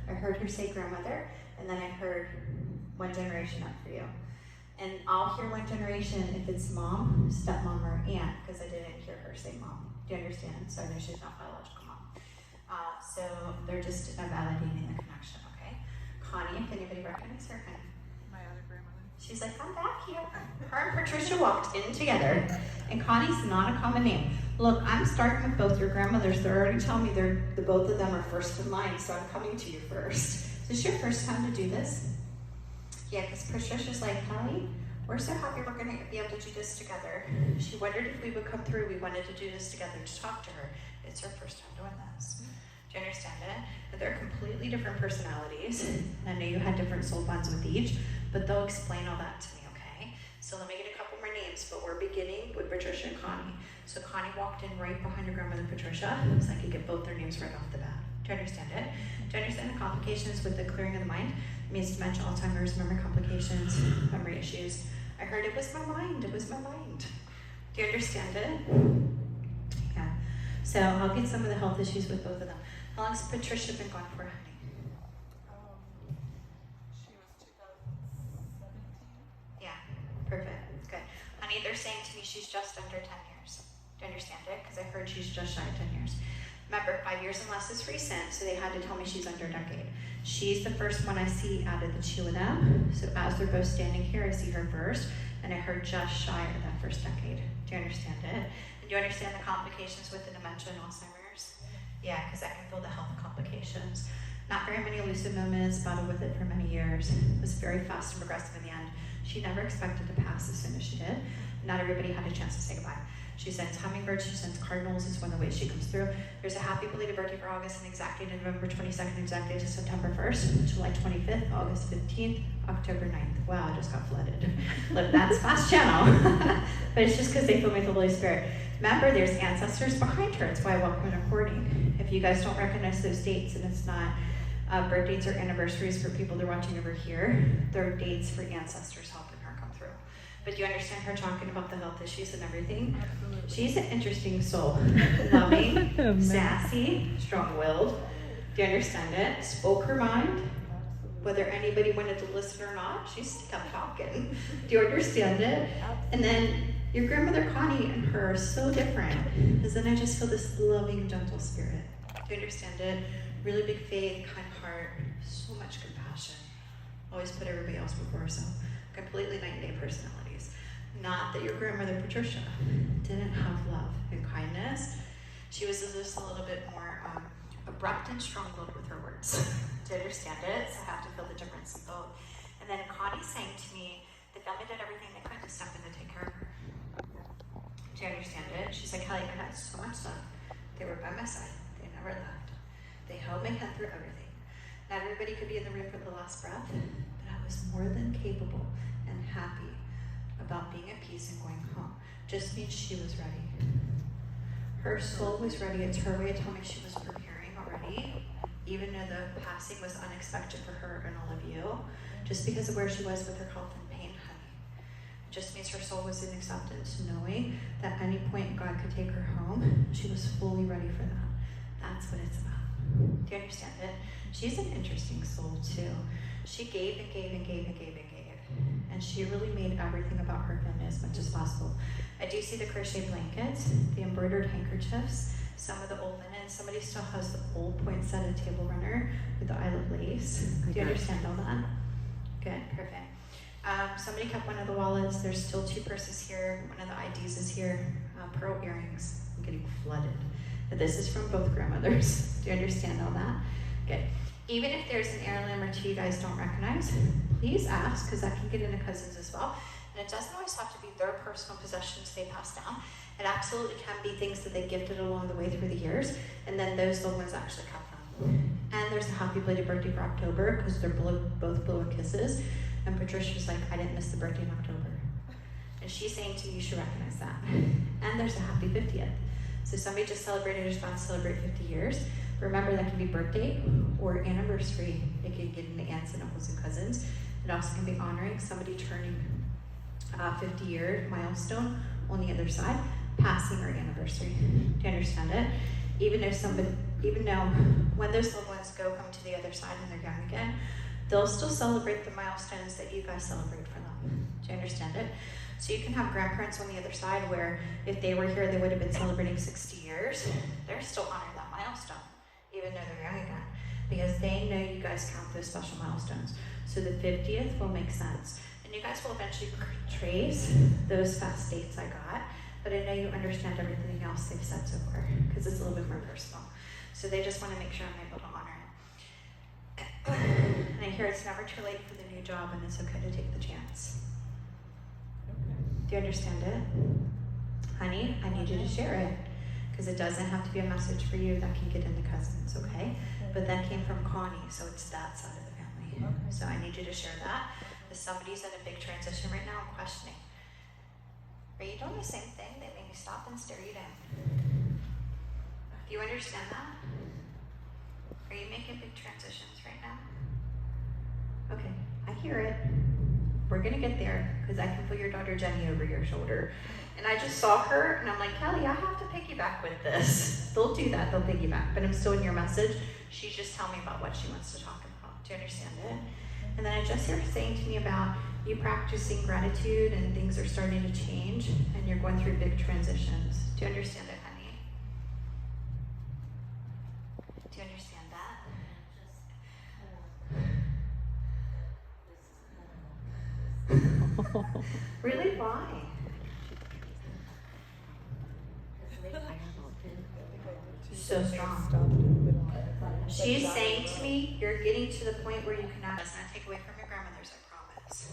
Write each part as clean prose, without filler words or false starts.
I heard her say grandmother, and then I heard one generation up for you. And I'll hear one generation if it's mom, stepmom, or aunt, because I didn't hear her say mom. Do you understand? So I know she's not biological mom. So they're just validating the connection, okay? Connie, if anybody recognizes her, Connie. My other grandmother. She's like, I'm back here. Her and Patricia walked in together, and Connie's not a common name. Look, I'm starting with both your grandmothers. They're already telling me the both of them are first in line, so I'm coming to you first. Is this your first time to do this? Yeah, because Patricia's like, Kelly, we're so happy we're going to be able to do this together. She wondered if we would come through. We wanted to do this together to talk to her. It's her first time doing this. Do you understand it? But they're completely different personalities. And I know you had different soul bonds with each, but they'll explain all that to me, okay? So let me get a couple more names, but we're beginning with Patricia and Connie. So Connie walked in right behind her grandmother Patricia, so I could get both their names right off the bat. Do you understand it? Do you understand the complications with the clearing of the mind? It means dementia, Alzheimer's, memory complications, memory issues. I heard it was my mind. It was my mind. Do you understand it? Yeah. So I'll get some of the health issues with both of them. How long's Patricia been gone for, honey? She was 2017. Yeah, perfect. Good. Honey, they're saying to me she's just under 10 years. Do you understand it? Because I heard she's just shy of 10 years. Remember, 5 years and less is recent, so they had to tell me she's under a decade. She's the first one I see out of the two of them. So as they're both standing here, I see her first, and I heard just shy of that first decade. Do you understand it? And do you understand the complications with the dementia and Alzheimer's? Yeah, because I can feel the health complications. Not very many lucid moments, battled with it for many years. It was very fast and progressive in the end. She never expected to pass as soon as she did. Not everybody had a chance to say goodbye. She sends hummingbirds, she sends cardinals, is one of the ways she comes through. There's a happy belated birthday for August, an exact date of November 22nd, exact date to September 1st, July 25th, August 15th, October 9th. Wow, I just got flooded. Look, that's fast channel. But it's just because they fill me with the Holy Spirit. Remember, there's ancestors behind her. It's why I welcome an recording. If you guys don't recognize those dates, and it's not birth dates or anniversaries for people that are watching over here, they're dates for ancestors helping her come through. But do you understand her talking about the health issues and everything? Absolutely. She's an interesting soul. Loving, sassy, strong-willed. Do you understand it? Spoke her mind. Whether anybody wanted to listen or not, she's kept talking. Do you understand it? And then your grandmother Connie and her are so different. Because then I just feel this loving, gentle spirit. Do you understand it? Really big faith, kind heart, so much compassion. Always put everybody else before herself. Completely night and day personalities. Not that your grandmother Patricia didn't have love and kindness. She was just a little bit more abrupt and strong-willed with her words. Do you understand it? So I have to feel the difference in both. And then Connie's saying to me, the family did everything they could to step in to take care of her. Do you understand it? She's like, Kelly, I had so much stuff. They were by my side. They never left. They held my hand through everything. Not everybody could be in the room for the last breath, but I was more than capable and happy about being at peace and going home. Just means she was ready. Her soul was ready. It's her way of telling me she was preparing already, even though the passing was unexpected for her and all of you, just because of where she was with her health and pain, honey. It just means her soul was in acceptance, knowing that at any point God could take her home. She was fully ready for that. That's what it's about. Do you understand it? She's an interesting soul too. She gave and gave and gave and gave and gave. And she really made everything about her family as much as possible. I do see the crochet blankets, the embroidered handkerchiefs, some of the old linen. Somebody still has the old poinsettia table runner with the I love lace. Do you understand all that? Good, perfect. Somebody kept one of the wallets. There's still 2 purses here. One of the IDs is here. Pearl earrings. I'm getting flooded. But this is from both grandmothers. Do you understand all that? Good. Even if there's an heirloom or 2 you guys don't recognize, please ask, because that can get into cousins as well. And it doesn't always have to be their personal possessions they pass down. It absolutely can be things that they gifted along the way through the years, and then those little ones actually kept them. And there's a happy belated birthday for October, because they're both blowing kisses. And Patricia's like, I didn't miss the birthday in October. And she's saying to you, you should recognize that. And there's a happy 50th. So somebody just celebrated or is about to celebrate 50 years. Remember, that can be birthday or anniversary. It can get into aunts and uncles and cousins. It also can be honoring somebody turning 50-year milestone on the other side, passing or anniversary. Do you understand it? Even though when those loved ones go come come to the other side and they're young again, they'll still celebrate the milestones that you guys celebrate for them. Do you understand it? So you can have grandparents on the other side where if they were here, they would have been celebrating 60 years. They're still honoring that milestone, even though they're young again, because they know you guys count those special milestones. So the 50th will make sense. And you guys will eventually trace those fast dates I got, but I know you understand everything else they've said so far, because it's a little bit more personal. So they just want to make sure I'm able to honor it. And I hear it's never too late for the new job, and it's okay to take the chance. Do you understand it? Honey, I need you to share it, because it doesn't have to be a message for you that can get into cousins, okay? But that came from Connie, so it's that side of the family. So I need you to share that. If somebody's in a big transition right now, I'm questioning. Are you doing the same thing? They made me stop and stare you down. Do you understand that? Are you making big transitions right now? Okay, I hear it. We're gonna get there, because I can feel your daughter Jenny over your shoulder. And I just saw her, and I'm like, Kelly, I have to piggyback with this. They'll do that, they'll piggyback, but I'm still in your message. She's just telling me about what she wants to talk about. Do you understand it? And then I just hear her saying to me about you practicing gratitude, and things are starting to change, and you're going through big transitions. Do you understand it, honey? Do you understand that? Really? Why? So strong. She's saying to me, you're getting to the point where you cannot take away from your grandmothers, I promise.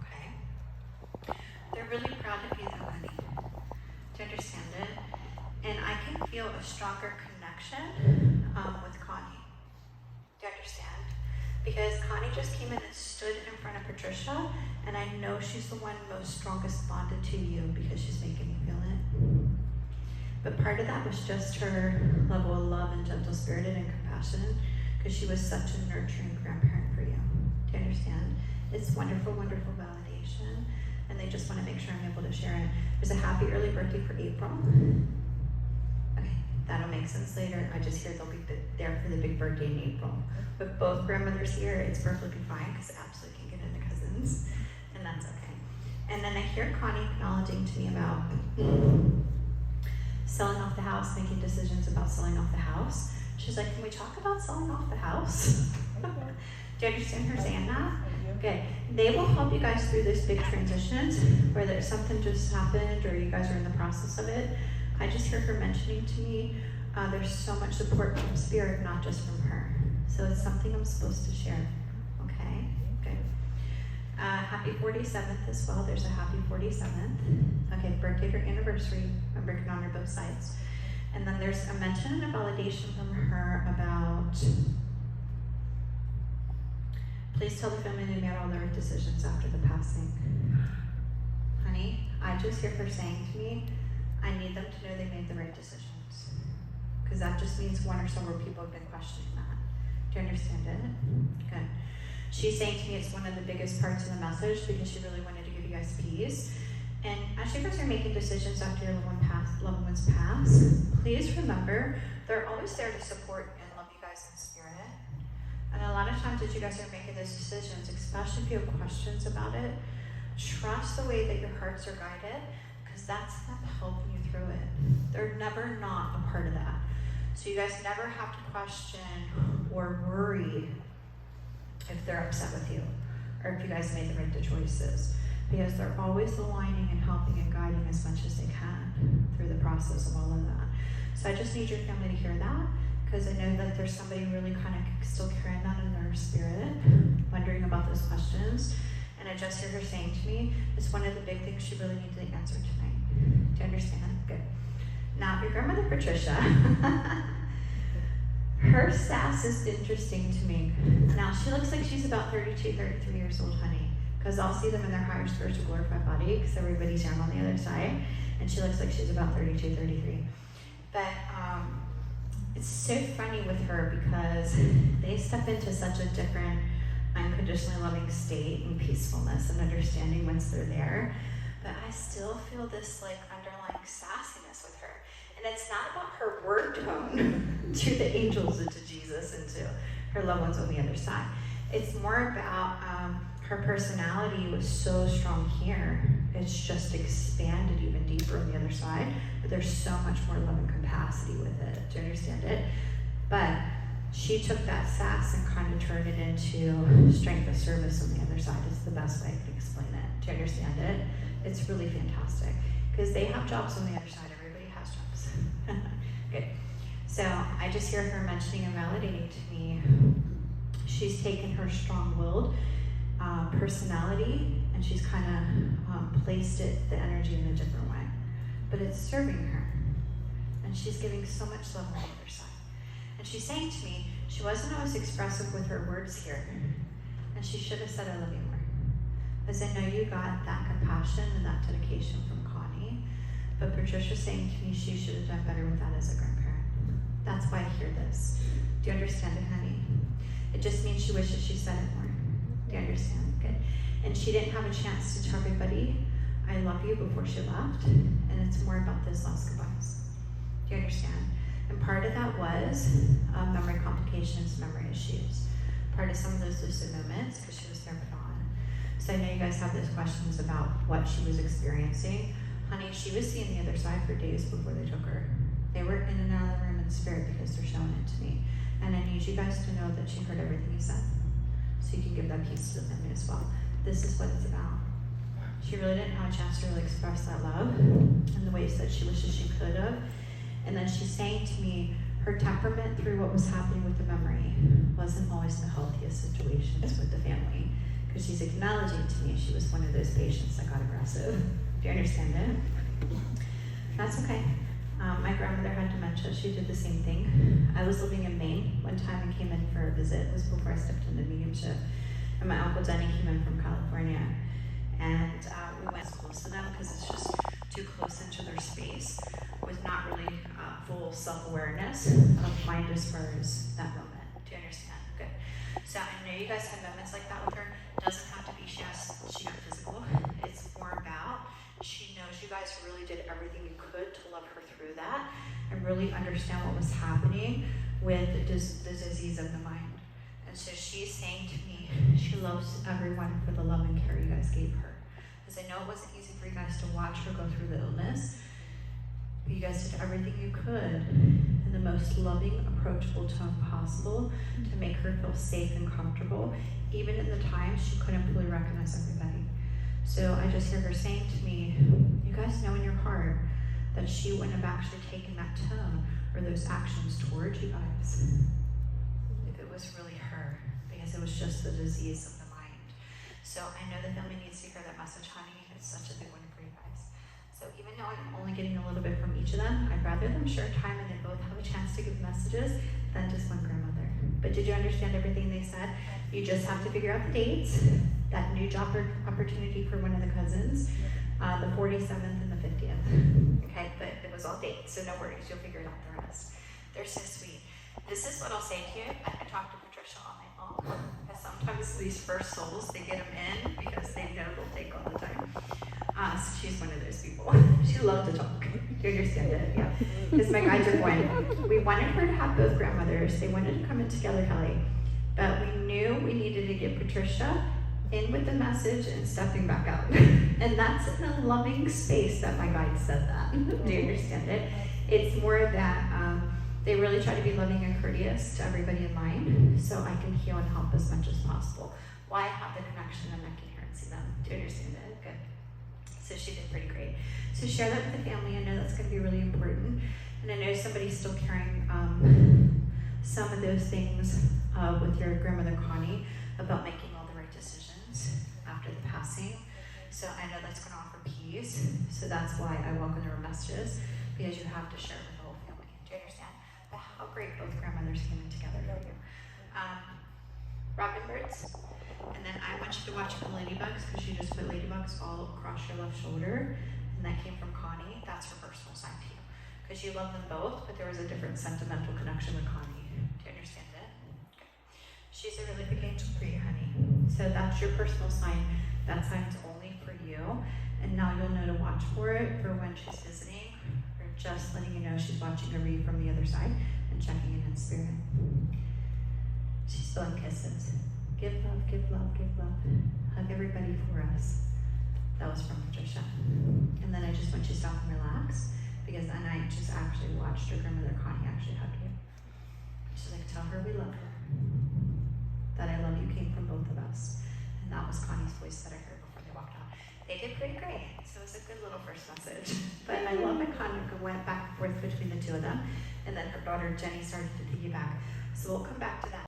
Okay? They're really proud of you though, honey. Do you understand it? And I can feel a stronger connection with Connie. Do you understand? Because Connie just came in and stood in front of Patricia, and I know she's the one most strongest bonded to you because she's making me feel it. But part of that was just her level of love and gentle-spirited and compassion, because she was such a nurturing grandparent for you. Do you understand? It's wonderful, wonderful validation, and they just want to make sure I'm able to share it. There's a happy early birthday for April. Okay, that'll make sense later. I just hear they'll be there for the big birthday in April. With both grandmothers here, it's perfectly fine, because it absolutely can get into cousins, and that's okay. And then I hear Connie acknowledging to me about selling off the house, making decisions about selling off the house. She's like, can we talk about selling off the house? Do you understand her saying that? Okay. They will help you guys through this big transitions, whether something just happened or you guys are in the process of it. I just hear her mentioning to me, there's so much support from Spirit, not just from her. So it's something I'm supposed to share. Okay? Good. Happy 47th as well. There's a happy 47th. Okay, birthday or anniversary. I'm breaking on her both sides. And then there's a mention and a validation from her about, please tell the family they made all the right decisions after the passing. Honey, I just hear her saying to me, I need them to know they made the right decisions. Because that just means one or several people have been questioning that. Do you understand it? Good. She's saying to me it's one of the biggest parts of the message, because she really wanted to give you guys peace. And as you guys are making decisions after your loved ones pass, please remember they're always there to support and love you guys in spirit. And a lot of times as you guys are making those decisions, especially if you have questions about it, trust the way that your hearts are guided, because that's them helping you through it. They're never not a part of that. So you guys never have to question or worry if they're upset with you, or if you guys made the right choices, because they're always aligning and helping and guiding as much as they can through the process of all of that. So I just need your family to hear that, because I know that there's somebody really kind of still carrying that in their spirit, wondering about those questions. And I just hear her saying to me, it's one of the big things she really needs to answer tonight. Do you understand? Good. Now, your grandmother Patricia, her sass is interesting to me. Now, she looks like she's about 32, 33 years old, honey, because I'll see them in their higher spiritual glorified body, because everybody's young on the other side, and she looks like she's about 32, 33. But it's so funny with her, because they step into such a different, unconditionally loving state and peacefulness and understanding once they're there. But I still feel this like underlying sassiness with her. And it's not about her word tone to the angels and to Jesus and to her loved ones on the other side. It's more about her personality was so strong here. It's just expanded even deeper on the other side, but there's so much more love and capacity with it. Do you understand it? But she took that sass and kind of turned it into strength of service on the other side. Is the best way I can explain it. Do you understand it? It's really fantastic because they have jobs on the other side. Everybody has jobs. Good. So I just hear her mentioning and validating to me. She's taken her strong-willed personality and she's kind of placed the energy in a different way. But it's serving her. And she's giving so much love on the other side. And she's saying to me, she wasn't always expressive with her words here. And she should have said, I love you more. Because I know you got that compassion and that dedication from Connie. But Patricia's saying to me, she should have done better with that as a grandparent. That's why I hear this. Do you understand it, honey? It just means she wishes she said it more. Do you understand? Good. And she didn't have a chance to tell everybody, I love you before she left. And it's more about those last goodbyes. Do you understand? And part of that was memory complications, memory issues. Part of some of those lucid moments, because she was there but on. So I know you guys have those questions about what she was experiencing. Honey, she was seeing the other side for days before they took her. They were in and out of the room in spirit because they're showing it to me. And I need you guys to know that she heard everything you said. So you can give that piece to the family as well. This is what it's about. She really didn't have a chance to really express that love in the ways that she wishes she could have. And then she's saying to me, her temperament through what was happening with the memory wasn't always the healthiest situations with the family. Because she's acknowledging to me she was one of those patients that got aggressive. Do you understand it? That's okay. My grandmother had dementia. She did the same thing. I was living in Maine one time and came in for a visit. It was before I stepped into mediumship. And my Uncle Denny came in from California. And we went close to them because it's just too close into their space with not really full self-awareness of mind as far as that moment. Do you understand? Good. So I know you guys had moments like that with her. It doesn't have to be she got physical. It's more about she knows you guys really did everything you could to love her through that and really understand what was happening with the disease of the mind. And so she's saying to me, she loves everyone for the love and care you guys gave her. Because I know it wasn't easy for you guys to watch her go through the illness, but you guys did everything you could in the most loving, approachable tone possible to make her feel safe and comfortable, even in the times she couldn't fully recognize everybody. So I just hear her saying to me, you guys know in your heart that she wouldn't have actually taken that tone or those actions towards you guys if it was really her, because it was just the disease of the mind. So I know the family needs to hear that message, honey. It's such a big one for you guys. So even though I'm only getting a little bit from each of them, I'd rather them share time and they both have a chance to give messages than just one grandmother. But did you understand everything they said? You just have to figure out the dates. That new job opportunity for one of the cousins, the 47th and the 50th. Okay, but it was all dates, so no worries, you'll figure it out the rest. They're so sweet. This is what I'll say to you. I could talk to Patricia all night long, because sometimes these first souls, they get them in because they know they'll take all the time. So she's one of those people. She loves to talk. Do you understand it? Yeah. Because my guides are going, we wanted her to have both grandmothers. They wanted to come in together, Kelly. But we knew we needed to get Patricia in with the message and stepping back out. And that's in a loving space that my guide said that. Do you understand it? It's more that they really try to be loving and courteous to everybody in line so I can heal and help as much as possible. Why I have the connection and I can hear and see them. Do you understand it? Good. So she did pretty great. So share that with the family. I know that's going to be really important. And I know somebody's still carrying some of those things with your grandmother Connie about making all the right decisions after the passing. So I know that's going to offer peace. So that's why I welcome her messages, because you have to share with the whole family. Do you understand? But how great both grandmothers came in together for you. Robin birds. And then I want you to watch for ladybugs, because you just put ladybugs all across your left shoulder. And that came from Connie. That's her personal sign to you. Because you love them both, but there was a different sentimental connection with Connie. Do you understand it? Okay. She's a really big angel for you, honey. So that's your personal sign. That sign's only for you. And now you'll know to watch for it for when she's visiting, or just letting you know she's watching over you from the other side and checking in spirit. She's Just blowing kisses. Give love, give love, give love. Hug everybody for us. That was from Patricia. And then I just want you to stop and relax, because then I just actually watched her grandmother Connie actually hug you. She's like, tell her we love her. That I love you came from both of us. And that was Connie's voice that I heard before they walked out. They did pretty great. So it was a good little first message. But I love that Connie went back and forth between the two of them. And then her daughter Jenny started to piggyback. So we'll come back to that.